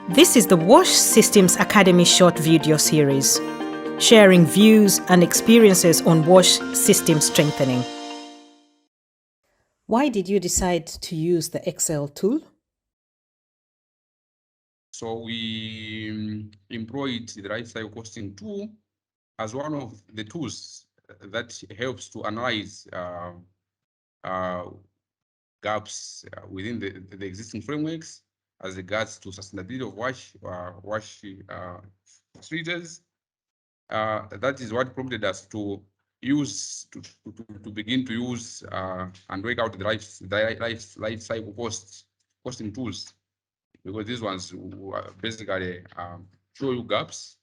This is the WASH Systems Academy short video series, sharing views and experiences on WASH system strengthening. Why did you decide to use the Excel tool? So we employed the life cycle costing tool as one of the tools that helps to analyze gaps within the existing frameworks as regards to sustainability of WASH procedures. That is what prompted us to use to begin to use and work out the life cycle costing tools, because these ones basically show you gaps,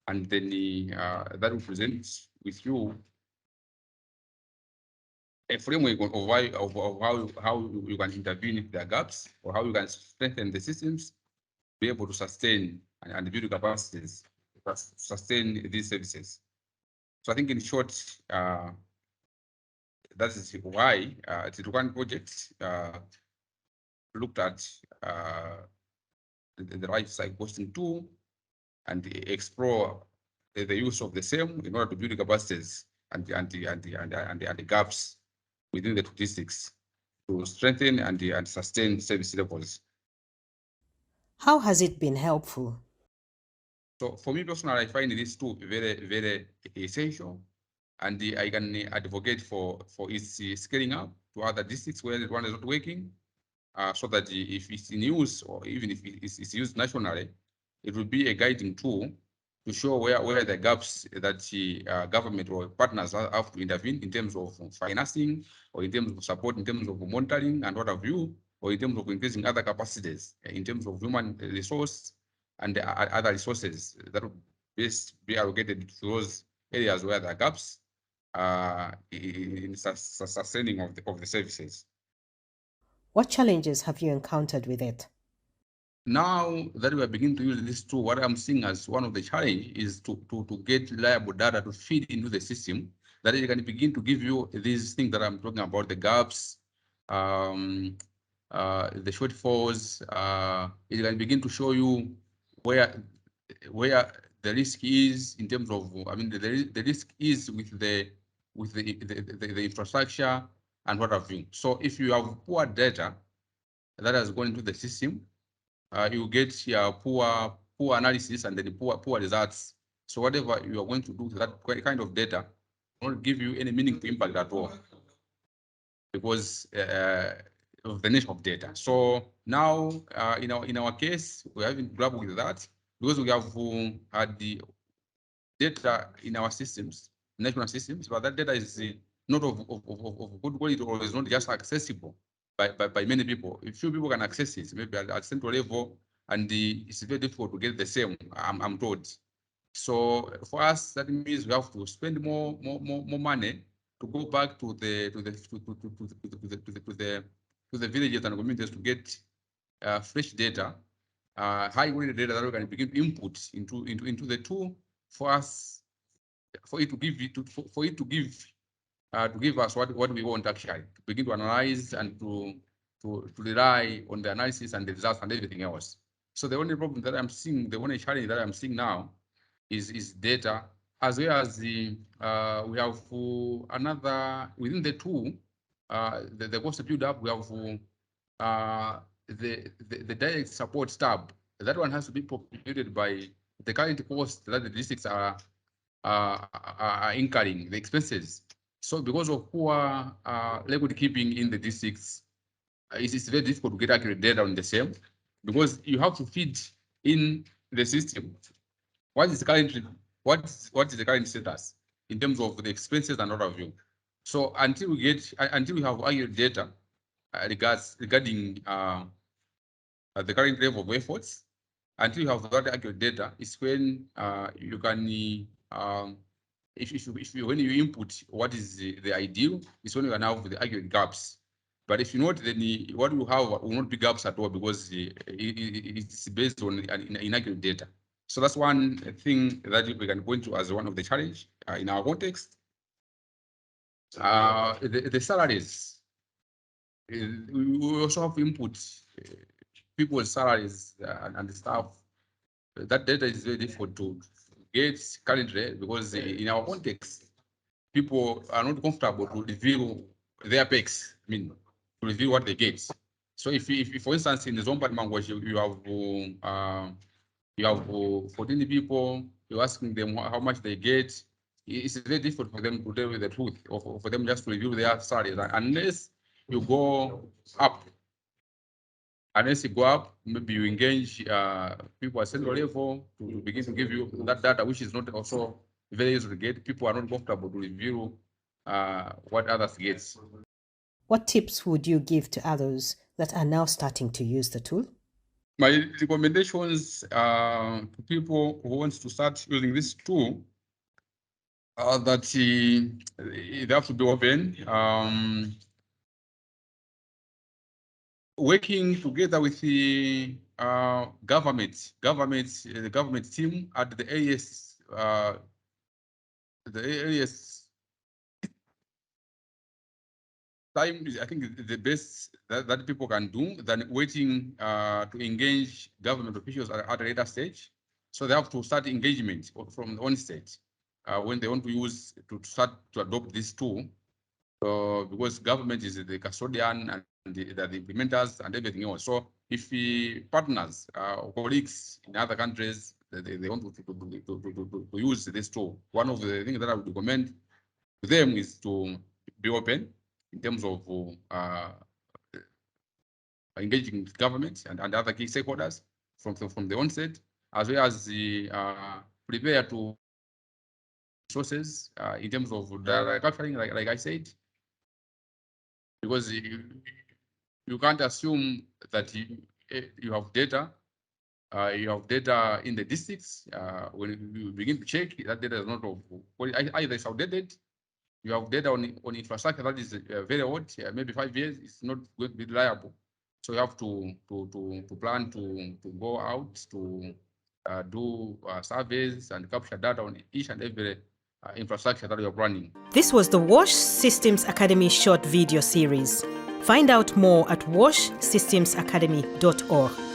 and then that will present with you a framework of how you can intervene if there are gaps, or how you can strengthen the systems, be able to sustain and build capacities, sustain these services. So I think in short, that is why the one project looked at the life cycle costing tool and explore the use of the same in order to build capacities and the gaps within the statistics to strengthen and sustain service levels. How has it been helpful? So for me personally, I find this tool very essential, and I can advocate for its scaling up to other districts where the one is not working, so that if it's in use, or even if it's used nationally, it will be a guiding tool to show where the gaps that the government or partners have to intervene in terms of financing, or in terms of support, in terms of monitoring and what have you, or in terms of increasing other capacities, in terms of human resource and other resources that will best be allocated to those areas where there are gaps in sustaining of the services. What challenges have you encountered with it? Now that we are beginning to use this tool, what I'm seeing as one of the challenge is to get reliable data to feed into the system, that it can begin to give you these things that I'm talking about, the gaps, the shortfalls. It can begin to show you where the risk is in terms of, I mean, the risk is with the infrastructure and what have you. So if you have poor data that has gone into the system, you get poor analysis and then poor results. So whatever you are going to do to that kind of data won't give you any meaningful impact at all, because of the nature of data. So now, in our case, we haven't grappled with that, because we have had the data in our systems, national systems, but that data is not of good quality, or is not just accessible by many people. If few people can access it, maybe at central level, and it's very difficult to get the same, I'm told. So for us, that means we have to spend more money to go back to the villages and communities to get fresh data, high quality data that we can begin to input into the tool for us, for it to give us what we want, actually to begin to analyze and to rely on the analysis and the results and everything else. So the only problem that I'm seeing, the only challenge that I'm seeing now is data, as well as we have another within the tool, the cost build up. We have the direct support tab. That one has to be populated by the current cost that the districts are incurring, the expenses. So because of poor record keeping in the districts, it's very difficult to get accurate data on the same, because you have to feed in the system what is the current status in terms of the expenses and what have you. So until we have accurate data regarding the current level of efforts, until you have that accurate data, is when you can when you input what is the ideal, is when you can have the accurate gaps. But if you not, then what you have will not be gaps at all, because it's based on inaccurate data. So that's one thing that we can point to as one of the challenge in our context. The salaries, we also have to input people's salaries and the staff that data is very difficult to get currently because in our context, people are not comfortable to reveal their packs. I mean, to reveal what they get. So if for instance, in the Zomba language, you have 14 people, you're asking them how much they get. It's very difficult for them to tell you the truth, or for them just to review their salaries, unless you go up. Unless you go up, maybe you engage people at central level to begin to give you that data, which is not also very easy to get. People are not comfortable to review what others get. What tips would you give to others that are now starting to use the tool? My recommendations to people who want to start using this tool are that they have to be open. Working together with the government team at the areas time is, I think, the best that people can do than waiting to engage government officials at a later stage. So they have to start engagement from the onset when they want to use to start to adopt this tool. Because government is the custodian and the implementers and everything else. So if the partners or colleagues in other countries they want to use this tool, one of the things that I would recommend to them is to be open in terms of engaging with government and other key stakeholders from the onset, as well as the prepare to sources in terms of data capturing, like I said, because you can't assume that you have data. You have data in the districts. When you begin to check, that data is not of either it's outdated. You have data on infrastructure that is very old, maybe 5 years. It's not going to be reliable. So you have to plan to go out to do surveys and capture data on each and every infrastructure that you're running. This was the WASH Systems Academy short video series. Find out more at washsystemsacademy.org.